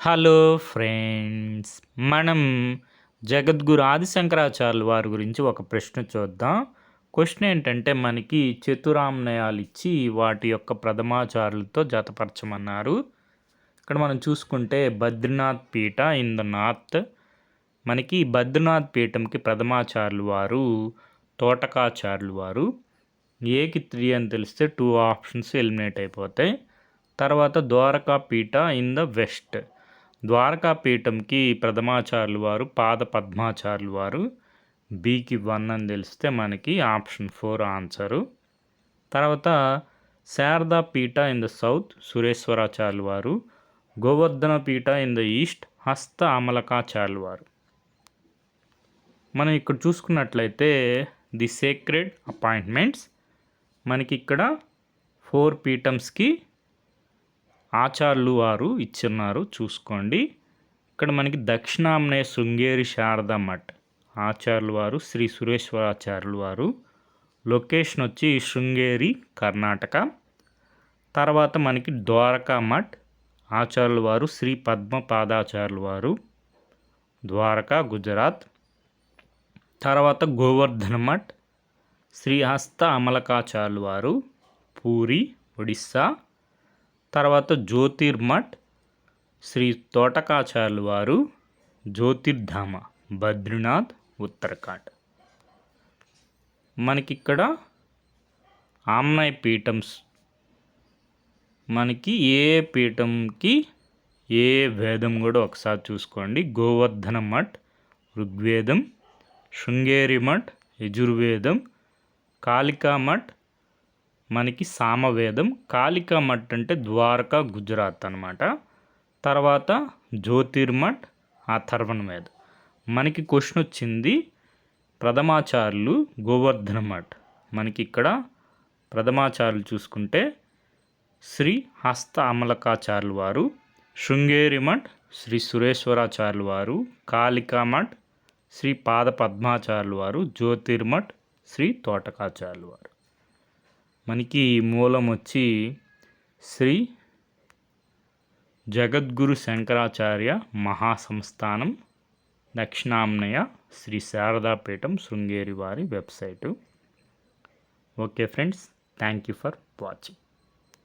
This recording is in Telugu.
హలో ఫ్రెండ్స్, మనం జగద్గురు ఆదిశంకరాచార్యుల వారి గురించి ఒక ప్రశ్న చూద్దాం. క్వశ్చన్ ఏంటంటే, మనకి చతురామ్నయాలు ఇచ్చి వాటి యొక్క ప్రథమాచారులతో జతపరచమన్నారు. ఇక్కడ మనం చూసుకుంటే బద్రీనాథ్ పీఠ ఇన్ ద నార్త్. మనకి బద్రీనాథ్ పీఠంకి ప్రథమాచార్యులు వారు తోటకాచార్యులు వారు. ఏకి 3 అని తెలిస్తే 2 ఆప్షన్స్ ఎలిమినేట్ అయిపోతాయి. తర్వాత Dwaraka Peetha in the west. Dwaraka పీఠంకి ప్రథమాచార్యులు వారు పాద పద్మాచార్యులు వారు. బీకి 1 అని తెలిస్తే మనకి ఆప్షన్ 4 ఆన్సరు. తర్వాత శారదా పీఠ ఇన్ ద సౌత్ సురేశ్వరాచార్యులు వారు. గోవర్ధన పీఠ ఇన్ ద ఈస్ట్ హస్త అమలకాచార్యులు వారు. మనం ఇక్కడ చూసుకున్నట్లయితే ది సేక్రెడ్ అపాయింట్మెంట్స్ మనకి ఇక్కడ 4 పీఠమ్స్కి ఆచార్యులు వారు ఇచ్చున్నారు, చూసుకోండి. ఇక్కడ మనకి దక్షిణామ్నాయ శృంగేరి శారదా మఠ్ ఆచార్యులు వారు శ్రీ సురేశ్వరాచార్యులు వారు. లొకేషన్ వచ్చి శృంగేరి కర్ణాటక. తర్వాత మనకి ద్వారకా మఠ్ ఆచార్యులు వారు శ్రీ పద్మపాదాచార్యులు వారు, ద్వారకా గుజరాత్. తర్వాత గోవర్ధన మఠ్ శ్రీహస్త అమలకాచార్యులు వారు, పూరి ఒడిస్సా. తర్వాత జ్యోతిర్మఠ్ శ్రీ తోటకాచార్యులు వారు, జ్యోతిర్ధామ బద్రీనాథ్ ఉత్తరాఖండ్. మనకిక్కడ ఆమ్నాయ పీఠమ్స్ మనకి ఏ పీఠంకి ఏ వేదం కూడా ఒకసారి చూసుకోండి. గోవర్ధన మఠ్ ఋగ్వేదం, శృంగేరి మఠ్ యజుర్వేదం, కాళికా మఠ్ మనకి సామవేదం. కాళికా మఠ్ అంటే ద్వారకా గుజరాత్ అనమాట. తర్వాత జ్యోతిర్మఠ్ అథర్వణ వేదం. మనకి క్వశ్చన్ వచ్చింది ప్రథమాచార్యులు గోవర్ధన మఠ్. మనకి ఇక్కడ ప్రథమాచార్యులు చూసుకుంటే శ్రీ హస్త అమలకాచార్యులు వారు, శృంగేరి మఠ్ శ్రీ సురేశ్వరాచార్యులు వారు, కాళికా మఠ్ శ్రీ పాద పద్మాచార్యులు వారు, జ్యోతిర్మఠ్ శ్రీ తోటకాచార్యులు వారు. మనకి మూలం వచ్చి శ్రీ జగద్గురు శంకరాచార్య మహాసంస్థానం దక్షిణామ్నాయ శ్రీ శారదాపీఠం శృంగేరి వారి website. Okay friends, thank you for watching.